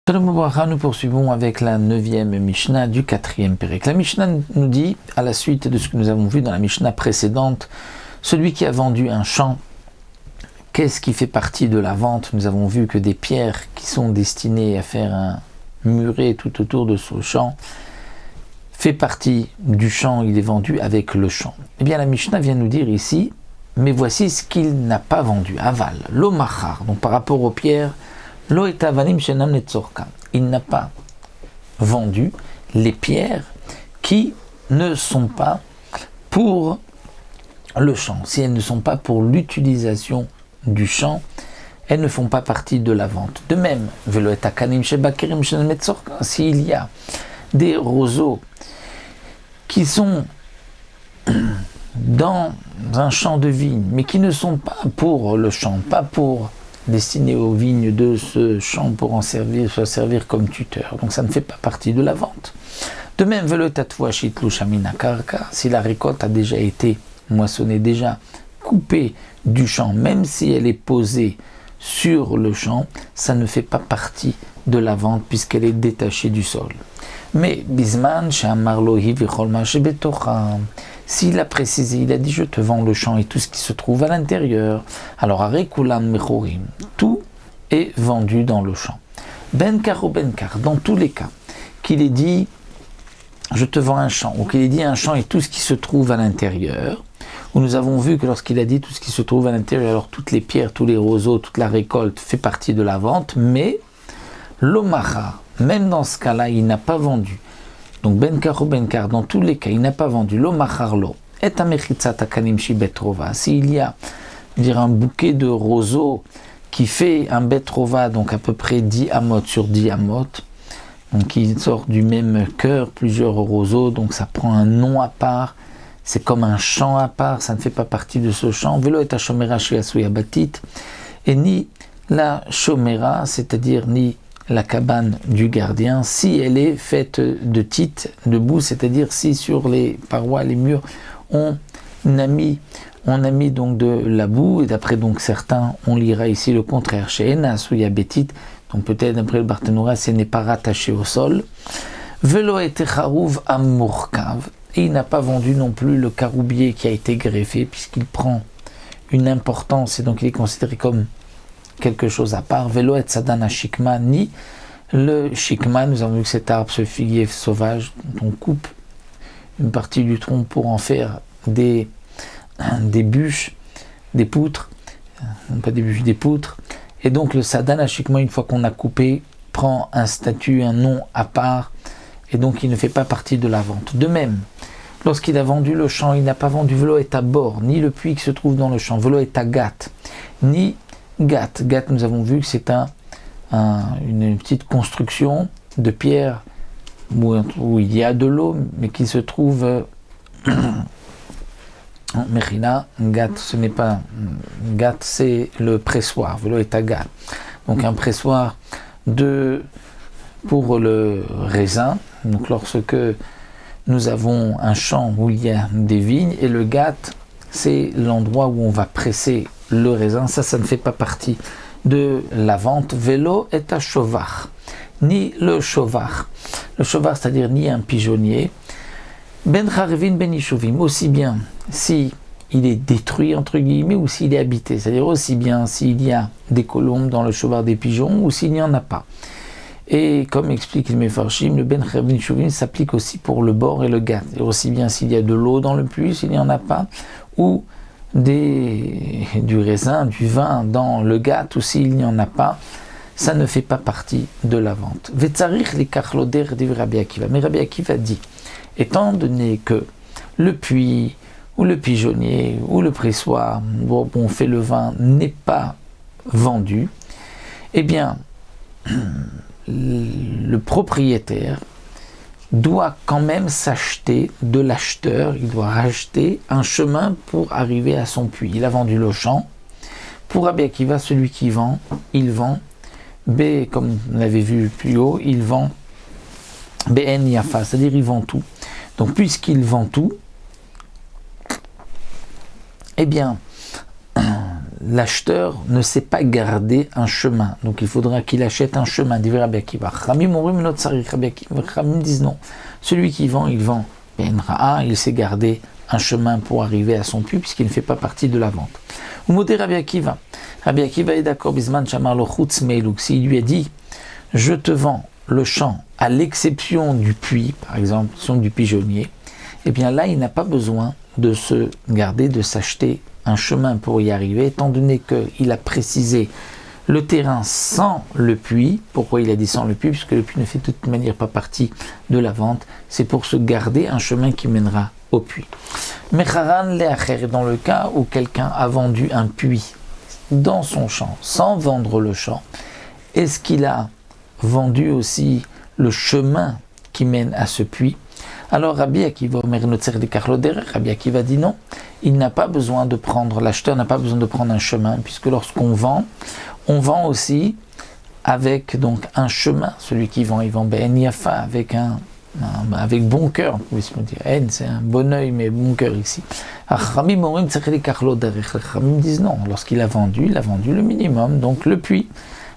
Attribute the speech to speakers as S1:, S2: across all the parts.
S1: Shalom Ubracha, nous poursuivons avec la 9e Mishnah du 4e Pérek. La Mishnah nous dit, à la suite de ce que nous avons vu dans la Mishnah précédente, celui qui a vendu un champ, qu'est-ce qui fait partie de la vente? Nous avons vu que des pierres qui sont destinées à faire un muret tout autour de ce champ fait partie du champ, il est vendu avec le champ. Eh bien la Mishnah vient nous dire ici, mais voici ce qu'il n'a pas vendu, aval, l'omachar, donc par rapport aux pierres, il n'a pas vendu les pierres qui ne sont pas pour le champ. Si elles ne sont pas pour l'utilisation du champ, elles ne font pas partie de la vente. De même, s'il y a des roseaux qui sont dans un champ de vigne, mais qui ne sont pas pour le champ, pas pour destiné aux vignes de ce champ pour en servir, se servir comme tuteur. Donc ça ne fait pas partie de la vente. De même, si la récolte a déjà été moissonnée, déjà coupée du champ, même si elle est posée sur le champ, ça ne fait pas partie de la vente puisqu'elle est détachée du sol. Mais Bisman, s'il a précisé, il a dit je te vends le champ et tout ce qui se trouve à l'intérieur, alors Arekulam Mechorim, tout est vendu dans le champ. Benkar ou Benkar, dans tous les cas, qu'il ait dit je te vends un champ, ou qu'il ait dit un champ et tout ce qui se trouve à l'intérieur, où nous avons vu que lorsqu'il a dit tout ce qui se trouve à l'intérieur, alors toutes les pierres, tous les roseaux, toute la récolte fait partie de la vente, mais l'omachar, même dans ce cas-là, il n'a pas vendu. Donc Benkar ou Benkar, dans tous les cas, il n'a pas vendu l'omacharlo. Et amechitzat akanim shi betrova. S'il y a, dire un bouquet de roseaux qui fait un betrova, donc à peu près 10 amot sur 10 amot, donc il sort du même cœur, plusieurs roseaux, donc ça prend un nom à part, c'est comme un champ à part, ça ne fait pas partie de ce champ. Velo et hashomera shiasuya batit, et ni la shomera, c'est-à-dire ni la cabane du gardien, si elle est faite de tites, de boue, c'est-à-dire si sur les parois, les murs, on a mis donc de la boue, et d'après donc certains, on lira ici le contraire, chez Enas ou Yabetit, donc peut-être d'après le Barthénoura, si elle n'est pas rattachée au sol, Velo et Techarouv Amurkav, et il n'a pas vendu non plus le caroubier qui a été greffé, puisqu'il prend une importance, et donc il est considéré comme quelque chose à part, Velo et Sadana Shikma, ni le Shikma, nous avons vu que cet arbre, ce figuier sauvage, dont on coupe une partie du tronc pour en faire des bûches, des poutres, non pas des bûches, des poutres, et donc le Sadana Shikma, une fois qu'on a coupé, prend un statut, un nom à part, et donc il ne fait pas partie de la vente. De même, lorsqu'il a vendu le champ, il n'a pas vendu Velo et Tabor, ni le puits qui se trouve dans le champ, Velo et Tagat, ni Gat, nous avons vu que c'est une petite construction de pierre où il y a de l'eau, mais qui se trouve en Mechina. Gat, ce n'est pas Gat, c'est le pressoir, Velo et Tagat. Donc un pressoir pour le raisin. Donc lorsque nous avons un champ où il y a des vignes, et le Gat, c'est l'endroit où on va presser le raisin, ça ne fait pas partie de la vente. Vélo est à chovar, ni le chovar. Le chovar, c'est-à-dire ni un pigeonnier. Ben charvin ben ishuvim, aussi bien si il est détruit, entre guillemets, ou s'il est habité. C'est-à-dire aussi bien s'il y a des colombes dans le chovar des pigeons, ou s'il n'y en a pas. Et comme explique le Mefarshim, le Ben charvin ben ishuvim s'applique aussi pour le bord et le gat. Et aussi bien s'il y a de l'eau dans le puits, s'il n'y en a pas, ou du raisin, du vin dans le gat, ou s'il n'y en a pas, ça ne fait pas partie de la vente. Vetzarich li kachloder dit Rabbi Akiva. Mais Rabbi Akiva dit, étant donné que le puits, ou le pigeonnier, ou le pressoir, où on fait le vin, n'est pas vendu, eh bien, le propriétaire doit quand même s'acheter de l'acheteur, il doit racheter un chemin pour arriver à son puits. Il a vendu le champ. Pour Rabbi Akiva, celui qui vend, il vend. B, comme on l'avait vu plus haut, il vend BN Yafa, c'est-à-dire il vend tout. Donc puisqu'il vend tout, eh bien, l'acheteur ne sait pas garder un chemin. Donc il faudra qu'il achète un chemin. Dit Rabbi Akiva. Khamim disent non. Celui qui vend, il vend ben ra'a, il sait garder un chemin pour arriver à son puits puisqu'il ne fait pas partie de la vente. Umodé Rabbi Akiva. Rabbi Akiva est d'accord. Bisman Shamar lo chutz meiluk. S'il lui a dit, je te vends le champ à l'exception du puits, par exemple, du pigeonnier, eh bien là, il n'a pas besoin de se garder, de s'acheter un chemin pour y arriver, étant donné qu'il a précisé le terrain sans le puits. Pourquoi il a dit sans le puits? Puisque le puits ne fait de toute manière pas partie de la vente. C'est pour se garder un chemin qui mènera au puits. Mecharan leacher, dans le cas où quelqu'un a vendu un puits dans son champ, sans vendre le champ, est-ce qu'il a vendu aussi le chemin qui mène à ce puits? Alors Rabbi Akiva dit non, il n'a pas besoin de prendre, l'acheteur n'a pas besoin de prendre un chemin, puisque lorsqu'on vend, on vend aussi avec donc un chemin. Celui qui vend, il vend ben yafa, avec bon cœur, on peut se dire, c'est un bon œil, mais bon cœur ici. Khamim disent non, lorsqu'il a vendu le minimum, donc le puits,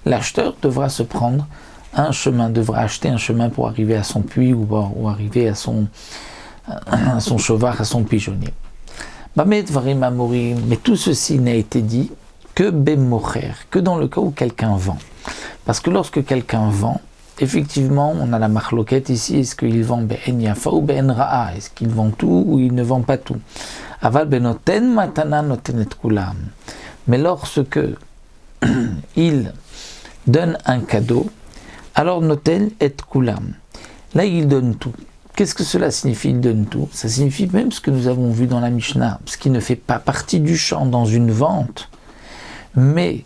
S1: l'acheteur devra se prendre un chemin, devra acheter un chemin pour arriver à son puits ou arriver à son cheval, à son pigeonnier. Mais tout ceci n'a été dit que bemocher, que dans le cas où quelqu'un vend. Parce que lorsque quelqu'un vend, effectivement, on a la marloquette ici, est-ce qu'il vend ben yafa ou ben ra'a, est-ce qu'il vend tout ou il ne vend pas tout. Aval benoten matana notenet kulam. Mais lorsque il donne un cadeau, alors noten et kulam. Là, il donne tout. Qu'est-ce que cela signifie, il donne tout? Ça signifie même ce que nous avons vu dans la Mishnah, ce qui ne fait pas partie du champ dans une vente. Mais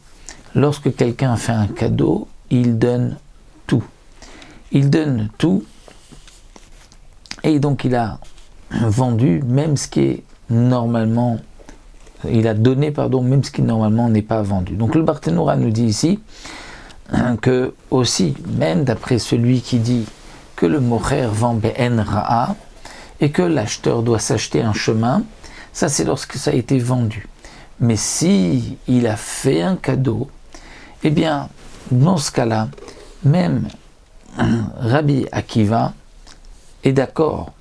S1: lorsque quelqu'un fait un cadeau, il donne tout. Il donne tout. Et donc, il a vendu même ce qui est normalement... Il a donné, même ce qui normalement n'est pas vendu. Donc, le Barthénora nous dit ici que aussi, même d'après celui qui dit que le mocher vend ben ra'a et que l'acheteur doit s'acheter un chemin, ça c'est lorsque ça a été vendu. Mais si il a fait un cadeau, eh bien, dans ce cas-là, même Rabbi Akiva est d'accord.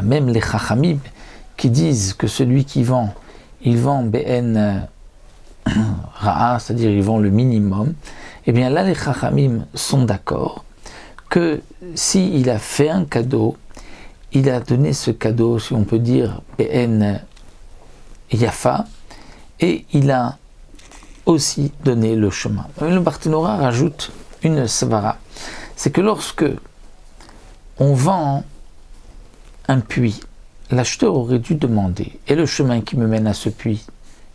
S1: Même les Chachamim qui disent que celui qui vend, il vend ben ra'a, c'est-à-dire il vend le minimum, eh bien là les Chachamim sont d'accord que s'il a fait un cadeau, il a donné ce cadeau, si on peut dire, ben yafa, et il a aussi donné le chemin. Le Barthénora rajoute une svara, c'est que lorsque on vend un puits, l'acheteur aurait dû demander, et le chemin qui me mène à ce puits,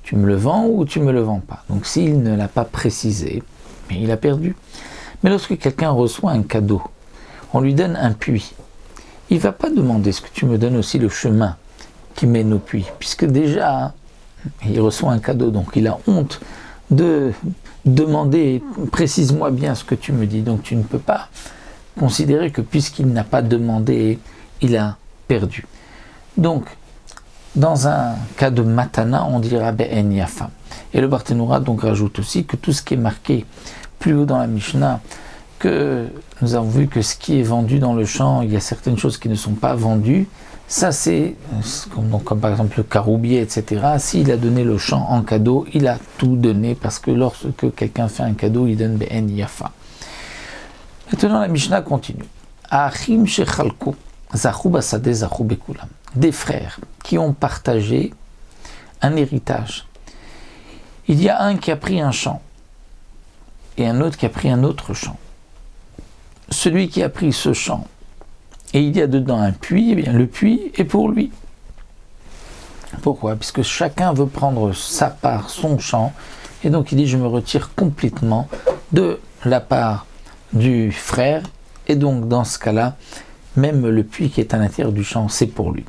S1: tu me le vends ou tu me le vends pas? Donc s'il ne l'a pas précisé, mais il a perdu. Mais lorsque quelqu'un reçoit un cadeau, on lui donne un puits, il ne va pas demander est-ce que tu me donnes aussi le chemin qui mène au puits, puisque déjà il reçoit un cadeau, donc il a honte de demander précise-moi bien ce que tu me dis. Donc tu ne peux pas considérer que puisqu'il n'a pas demandé, il a perdu. Donc dans un cas de matana, on dira ben yafa. Et le Barthénora donc rajoute aussi que tout ce qui est marqué plus haut dans la Mishnah, que nous avons vu que ce qui est vendu dans le champ, il y a certaines choses qui ne sont pas vendues. Ça c'est, comme par exemple le caroubier, etc. S'il a donné le champ en cadeau, il a tout donné, parce que lorsque quelqu'un fait un cadeau, il donne ben yafa. Maintenant la Mishnah continue. Achim shechalku zachou basade zachou bekulam. Des frères qui ont partagé un héritage. Il y a un qui a pris un champ et un autre qui a pris un autre champ. Celui qui a pris ce champ et il y a dedans un puits, eh bien le puits est pour lui. Pourquoi? Puisque chacun veut prendre sa part, son champ, et donc il dit je me retire complètement de la part du frère, et donc dans ce cas-là, même le puits qui est à l'intérieur du champ, c'est pour lui.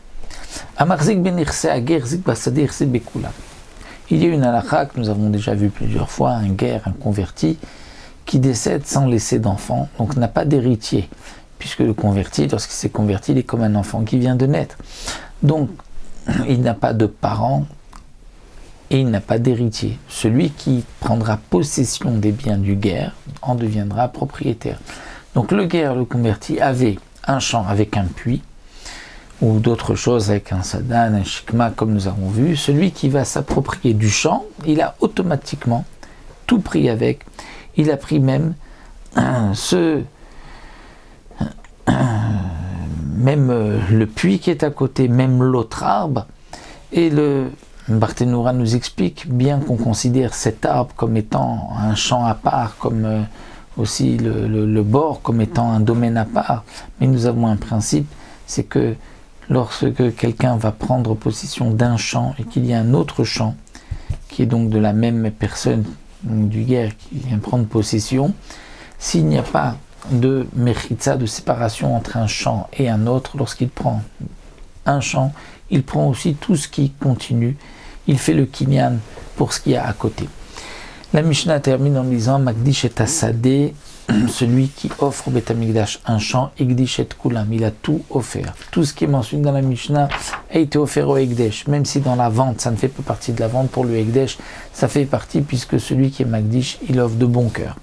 S1: Il y a une halakha que nous avons déjà vu plusieurs fois, un guerre, un converti, qui décède sans laisser d'enfant, donc n'a pas d'héritier, puisque le converti, lorsqu'il s'est converti, il est comme un enfant qui vient de naître. Donc, il n'a pas de parents et il n'a pas d'héritier. Celui qui prendra possession des biens du guerre en deviendra propriétaire. Donc le guerre, le converti, avait un champ avec un puits, ou d'autres choses avec un sadan, un shikma, comme nous avons vu. Celui qui va s'approprier du champ, il a automatiquement tout pris avec. Il a pris même le puits qui est à côté, même l'autre arbre. Et le Barthénoura nous explique, bien qu'on considère cet arbre comme étant un champ à part, comme aussi le bord comme étant un domaine à part, mais nous avons un principe, c'est que lorsque quelqu'un va prendre possession d'un champ et qu'il y a un autre champ qui est donc de la même personne du guerre qui vient prendre possession, s'il n'y a pas de mechitza, de séparation entre un champ et un autre, lorsqu'il prend un champ, il prend aussi tout ce qui continue, il fait le kinyan pour ce qu'il y a à côté. La Mishnah termine en disant Magdish et Asadeh, celui qui offre au Beth Amikdash un champ, Egdish et Kulam, il a tout offert. Tout ce qui est mentionné dans la Mishnah a été offert au Egdesh, même si dans la vente, ça ne fait pas partie de la vente, pour le Egdesh, ça fait partie puisque celui qui est Magdish, il offre de bon cœur.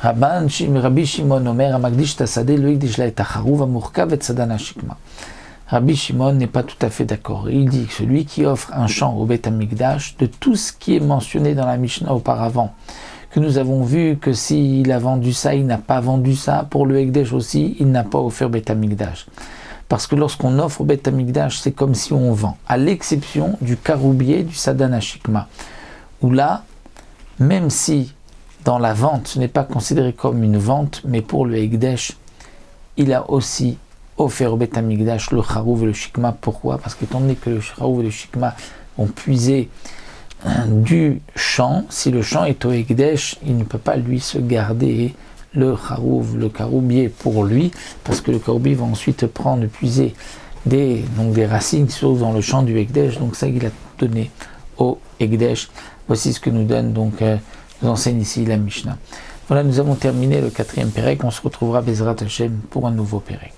S1: Rabbi Shimon Omer, Magdish Tasadeh, le Egdish la et Tacharouv, Amurkav et Sadana Shikma. Rabbi Shimon n'est pas tout à fait d'accord. Il dit que celui qui offre un champ au Beth Amikdash, de tout ce qui est mentionné dans la Mishnah auparavant, que nous avons vu que s'il a vendu ça, il n'a pas vendu ça, pour le Ekdesh aussi, il n'a pas offert Beth Amikdash. Parce que lorsqu'on offre au Beth Amikdash, c'est comme si on vend, à l'exception du Karoubier, du Sadana Shikma, où là, même si dans la vente, ce n'est pas considéré comme une vente, mais pour le Ekdesh, il a aussi offert au Beth Amikdash le Charouv et le Shikma. Pourquoi? Parce qu'étant donné que le Charouv et le Shikma ont puisé du champ, si le champ est au Ekdesh, il ne peut pas lui se garder le Charouv, le Karoubier pour lui, parce que le Karoubier va ensuite prendre, puiser des racines qui se trouvent dans le champ du Ekdesh, donc ça il a donné au Ekdesh. Voici ce que nous donne nous enseigne ici la Mishnah. Voilà, nous avons terminé le 4e Pérec, on se retrouvera Bezrat Hashem pour un nouveau Pérec.